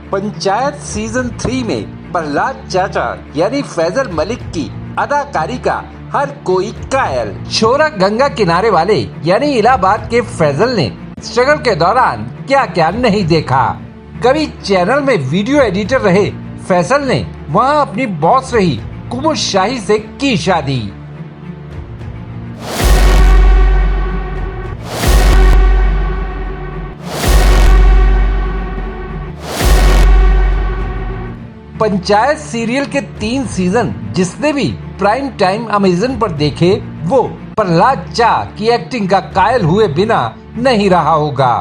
Panchayat season 3 में प्रहलाद चाचा यानी फैजल मलिक की अदाकारी का हर कोई कायल। छोरा गंगा किनारे वाले यानी इलाहाबाद के फैजल ने स्ट्रगल के दौरान क्या क्या नहीं देखा। कभी चैनल में वीडियो एडिटर रहे फैजल ने वहां अपनी बॉस रही कुमुद शाही से की शादी। पंचायत सीरियल के 3 सीजन जिसने भी प्राइम टाइम अमेजन पर देखे वो प्रहलाद चा की एक्टिंग का कायल हुए बिना नहीं रहा होगा।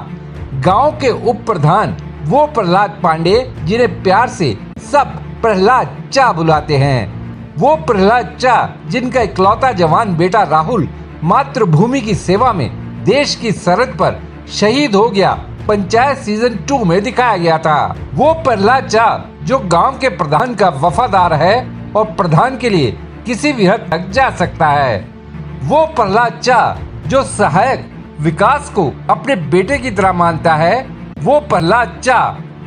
गांव के उप प्रधान वो प्रहलाद पांडे जिन्हें प्यार से सब प्रहलाद चा बुलाते हैं। वो प्रहलाद चा जिनका इकलौता जवान बेटा राहुल मातृभूमि की सेवा में देश की सरहद पर शहीद हो गया पंचायत सीजन 2 में दिखाया गया था। वो प्रहलाद चा जो गांव के प्रधान का वफादार है और प्रधान के लिए किसी भी हद तक जा सकता है। वो प्रहलाद चा जो सहायक विकास को अपने बेटे की तरह मानता है। वो प्रहलाद चा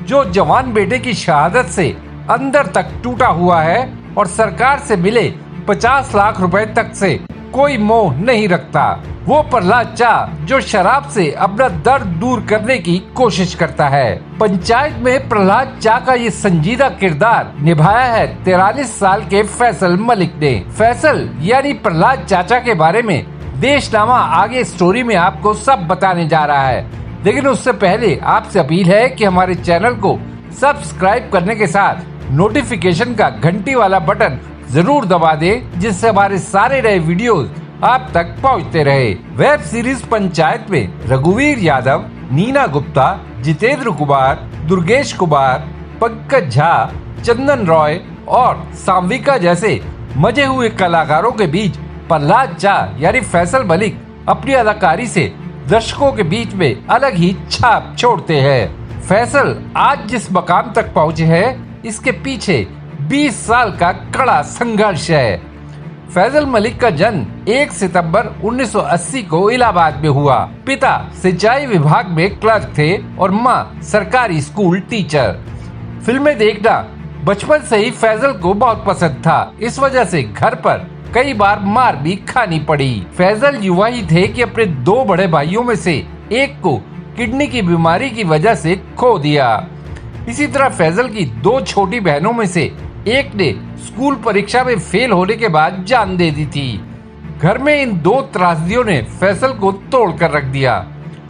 जो जवान बेटे की शहादत से अंदर तक टूटा हुआ है और सरकार से मिले 50 लाख रुपए तक से कोई मोह नहीं रखता। वो प्रहलाद चा जो शराब से अपना दर्द दूर करने की कोशिश करता है। पंचायत में प्रहलाद चा का ये संजीदा किरदार निभाया है 43 साल के फैसल मलिक ने। फैसल यानी प्रहलाद चाचा के बारे में देशनामा आगे स्टोरी में आपको सब बताने जा रहा है, लेकिन उससे पहले आपसे अपील है कि हमारे चैनल को सब्सक्राइब करने के साथ नोटिफिकेशन का घंटी वाला बटन जरूर दबा दें, जिससे हमारे सारे नए वीडियोस आप तक पहुंचते रहे। वेब सीरीज पंचायत में रघुवीर यादव, नीना गुप्ता, जितेंद्र कुमार, दुर्गेश कुमार, पंकज झा, चंदन रॉय और साम्विका जैसे मजे हुए कलाकारों के बीच प्रहलाद चा यानी फैसल मलिक अपनी अदाकारी से दर्शकों के बीच में अलग ही छाप छोड़ते हैं। फैसल आज जिस मकाम तक पहुँचे हैं इसके पीछे 20 साल का कड़ा संघर्ष है। फैजल मलिक का जन्म 1 सितंबर 1980 को इलाहाबाद में हुआ। पिता सिंचाई विभाग में क्लर्क थे और मां सरकारी स्कूल टीचर। फिल्में देखना बचपन से ही फैजल को बहुत पसंद था। इस वजह से घर पर कई बार मार भी खानी पड़ी। फैजल युवा ही थे कि अपने 2 बड़े भाइयों में से एक को किडनी की बीमारी की वजह से खो दिया। इसी तरह फैजल की 2 छोटी बहनों में से एक ने स्कूल परीक्षा में फेल होने के बाद जान दे दी थी। घर में इन 2 त्रासदियों ने फैसल को तोड़ कर रख दिया।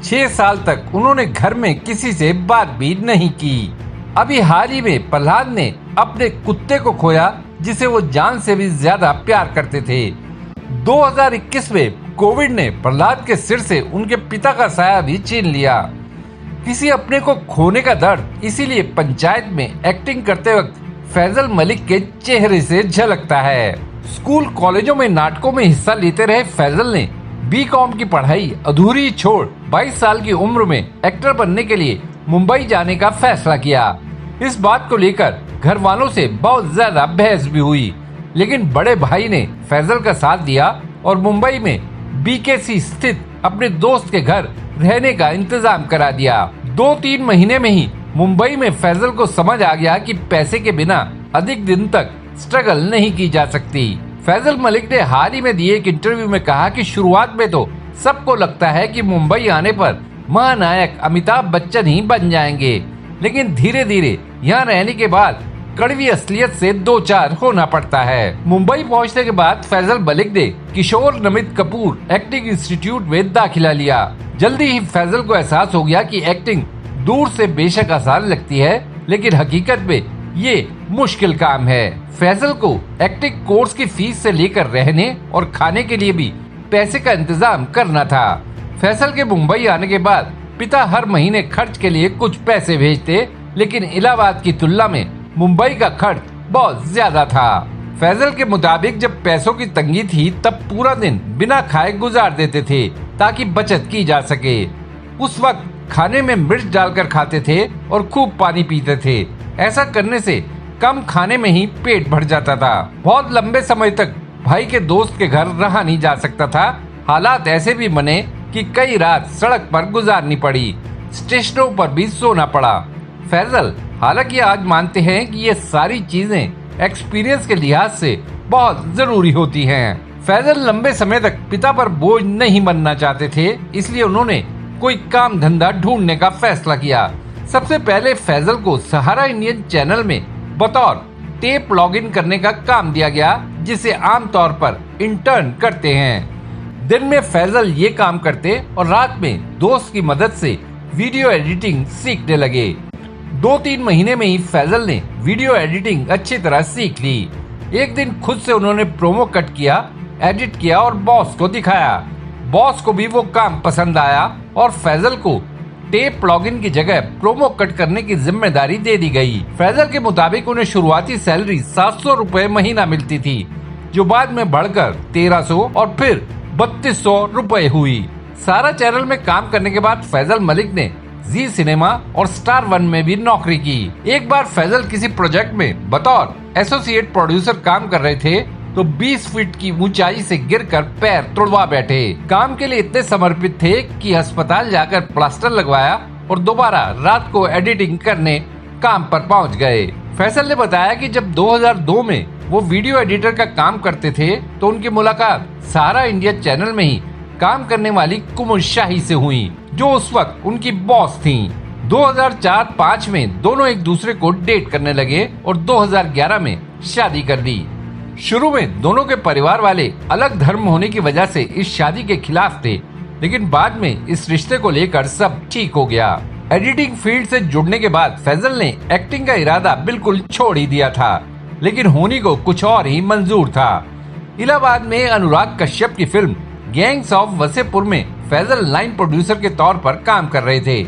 6 साल तक उन्होंने घर में किसी से बात भी नहीं की। अभी हाल ही में प्रहलाद ने अपने कुत्ते को खोया जिसे वो जान से भी ज्यादा प्यार करते थे। 2021 में कोविड ने प्रहलाद के सिर से उनके पिता का साया भी छीन लिया। किसी अपने को खोने का दर्द इसीलिए पंचायत में एक्टिंग करते वक्त फैजल मलिक के चेहरे से झलकता है। स्कूल कॉलेजों में नाटकों में हिस्सा लेते रहे फैजल ने बीकॉम की पढ़ाई अधूरी छोड़ 22 साल की उम्र में एक्टर बनने के लिए मुंबई जाने का फैसला किया। इस बात को लेकर घर वालों से बहुत ज्यादा बहस भी हुई, लेकिन बड़े भाई ने फैजल का साथ दिया और मुंबई में बीकेसी स्थित अपने दोस्त के घर रहने का इंतजाम करा दिया। 2-3 महीने में ही मुंबई में फैजल को समझ आ गया कि पैसे के बिना अधिक दिन तक स्ट्रगल नहीं की जा सकती। फैजल मलिक ने हाल ही में दिए एक इंटरव्यू में कहा कि शुरुआत में तो सबको लगता है कि मुंबई आने पर महानायक अमिताभ बच्चन ही बन जाएंगे, लेकिन धीरे धीरे यहाँ रहने के बाद कड़वी असलियत से 2-4 होना पड़ता है। मुंबई पहुँचने के बाद फैजल मलिक ने किशोर नमित कपूर एक्टिंग इंस्टीट्यूट में दाखिला लिया। जल्दी ही फैजल को एहसास हो गया कि एक्टिंग दूर से बेशक आसान लगती है, लेकिन हकीकत में ये मुश्किल काम है। फैजल को एक्टिंग कोर्स की फीस से लेकर रहने और खाने के लिए भी पैसे का इंतजाम करना था। फैजल के मुंबई आने के बाद पिता हर महीने खर्च के लिए कुछ पैसे भेजते, लेकिन इलाहाबाद की तुलना में मुंबई का खर्च बहुत ज्यादा था। फैजल के मुताबिक जब पैसों की तंगी थी तब पूरा दिन बिना खाए गुजार देते थे ताकि बचत की जा सके। उस वक्त खाने में मिर्च डालकर खाते थे और खूब पानी पीते थे। ऐसा करने से कम खाने में ही पेट भर जाता था। बहुत लंबे समय तक भाई के दोस्त के घर रहा नहीं जा सकता था। हालात ऐसे भी बने कि कई रात सड़क पर गुजारनी पड़ी, स्टेशनों पर भी सोना पड़ा। फैजल हालांकि आज मानते हैं कि ये सारी चीजें एक्सपीरियंस के लिहाज से बहुत जरूरी होती हैं। फैजल लंबे समय तक पिता पर बोझ नहीं बनना चाहते थे, इसलिए उन्होंने कोई काम धंधा ढूंढने का फैसला किया। सबसे पहले फैजल को सहारा इंडियन चैनल में बतौर टेप लॉगिन करने का काम दिया गया, जिसे आमतौर पर इंटर्न करते हैं। दिन में फैजल ये काम करते और रात में दोस्त की मदद से वीडियो एडिटिंग सीखने लगे। 2-3 महीने में ही फैजल ने वीडियो एडिटिंग अच्छी तरह सीख ली। एक दिन खुद से उन्होंने प्रोमो कट किया, एडिट किया और बॉस को दिखाया। बॉस को भी वो काम पसंद आया और फैजल को टेप लॉगिन की जगह प्रोमो कट करने की जिम्मेदारी दे दी गई। फैजल के मुताबिक उन्हें शुरुआती सैलरी 700 रुपए महीना मिलती थी, जो बाद में बढ़कर 1300 और फिर 3200 रुपए हुई। सारा चैनल में काम करने के बाद फैजल मलिक ने जी सिनेमा और स्टार वन में भी नौकरी की। एक बार फैजल किसी प्रोजेक्ट में बतौर एसोसिएट प्रोड्यूसर काम कर रहे थे तो 20 फीट की ऊंचाई से गिरकर पैर तुड़वा बैठे। काम के लिए इतने समर्पित थे कि अस्पताल जाकर प्लास्टर लगवाया और दोबारा रात को एडिटिंग करने काम पर पहुंच गए। फैजल ने बताया कि जब 2002 में वो वीडियो एडिटर का काम करते थे तो उनकी मुलाकात सहारा इंडिया चैनल में ही काम करने वाली कुमुद शाही से हुई, जो उस वक्त उनकी बॉस थीं। 2004-05 में दोनों एक दूसरे को डेट करने लगे और 2011 में शादी कर ली। शुरू में दोनों के परिवार वाले अलग धर्म होने की वजह से इस शादी के खिलाफ थे, लेकिन बाद में इस रिश्ते को लेकर सब ठीक हो गया। एडिटिंग फील्ड से जुड़ने के बाद फैजल ने एक्टिंग का इरादा बिल्कुल छोड़ ही दिया था, लेकिन होनी को कुछ और ही मंजूर था। इलाहाबाद में अनुराग कश्यप की फिल्म गैंग्स ऑफ वसेपुर में फैजल लाइन प्रोड्यूसर के तौर पर काम कर रहे थे।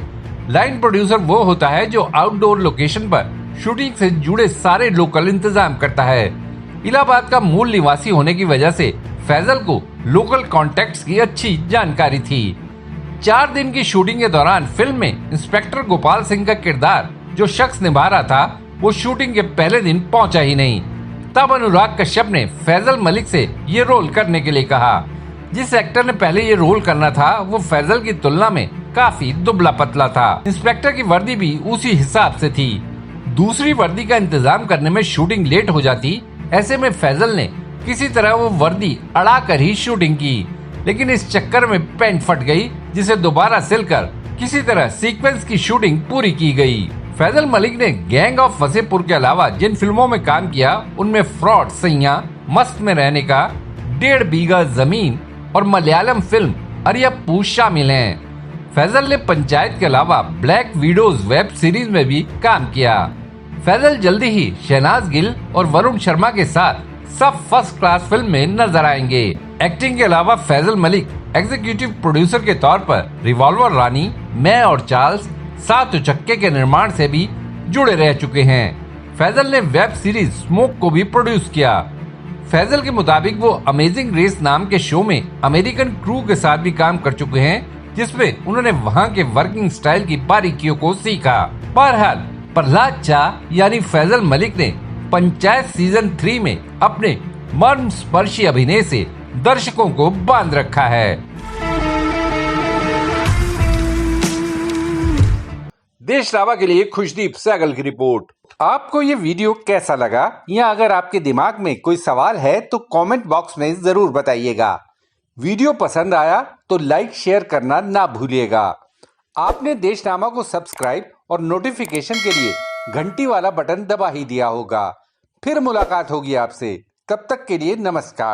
लाइन प्रोड्यूसर वो होता है जो आउटडोर लोकेशन पर शूटिंग से जुड़े सारे लोकल इंतजाम करता है। इलाहाबाद का मूल निवासी होने की वजह से फैजल को लोकल कॉन्टेक्ट्स की अच्छी जानकारी थी। 4 दिन की शूटिंग के दौरान फिल्म में इंस्पेक्टर गोपाल सिंह का किरदार जो शख्स निभा रहा था, वो शूटिंग के पहले दिन पहुंचा ही नहीं। तब अनुराग कश्यप ने फैजल मलिक से ये रोल करने के लिए कहा। जिस एक्टर ने पहले ये रोल करना था वो फैजल की तुलना में काफी दुबला पतला था। इंस्पेक्टर की वर्दी भी उसी हिसाब से थी। दूसरी वर्दी का इंतजाम करने में शूटिंग लेट हो जाती। ऐसे में फैजल ने किसी तरह वो वर्दी अड़ा कर ही शूटिंग की, लेकिन इस चक्कर में पैंट फट गई, जिसे दोबारा सिलकर किसी तरह सीक्वेंस की शूटिंग पूरी की गई। फैजल मलिक ने गैंग ऑफ वसेपुर के अलावा जिन फिल्मों में काम किया उनमें फ्रॉड सैया, मस्त में रहने का, 1.5 बीघा जमीन और मलयालम फिल्म अरियप्पू शामिल हैं। फैजल ने पंचायत के अलावा ब्लैक विडोज वेब सीरीज में भी काम किया। फैजल जल्दी ही शहनाज गिल और वरुण शर्मा के साथ सब फर्स्ट क्लास फिल्म में नजर आएंगे। एक्टिंग के अलावा फैजल मलिक एग्जीक्यूटिव प्रोड्यूसर के तौर पर रिवॉल्वर रानी, मैं और चार्ल्स, 7 चक्के के निर्माण से भी जुड़े रह चुके हैं। फैजल ने वेब सीरीज स्मोक को भी प्रोड्यूस किया। फैजल के मुताबिक वो अमेजिंग रेस नाम के शो में अमेरिकन क्रू के साथ भी काम कर चुके हैं, जिसमें उन्होंने वहां के वर्किंग स्टाइल की बारीकियों को सीखा। बहरहाल प्रहलाद चा यानी फैजल मलिक ने पंचायत सीजन 3 में अपने मर्मस्पर्शी अभिनय से दर्शकों को बांध रखा है। देशनामा के लिए खुशदीप सहगल की रिपोर्ट। आपको ये वीडियो कैसा लगा, या अगर आपके दिमाग में कोई सवाल है तो कमेंट बॉक्स में जरूर बताइएगा। वीडियो पसंद आया तो लाइक शेयर करना ना भूलिएगा। आपने देशनामा को सब्सक्राइब और नोटिफिकेशन के लिए घंटी वाला बटन दबा ही दिया होगा। फिर मुलाकात होगी आपसे, तब तक के लिए नमस्कार।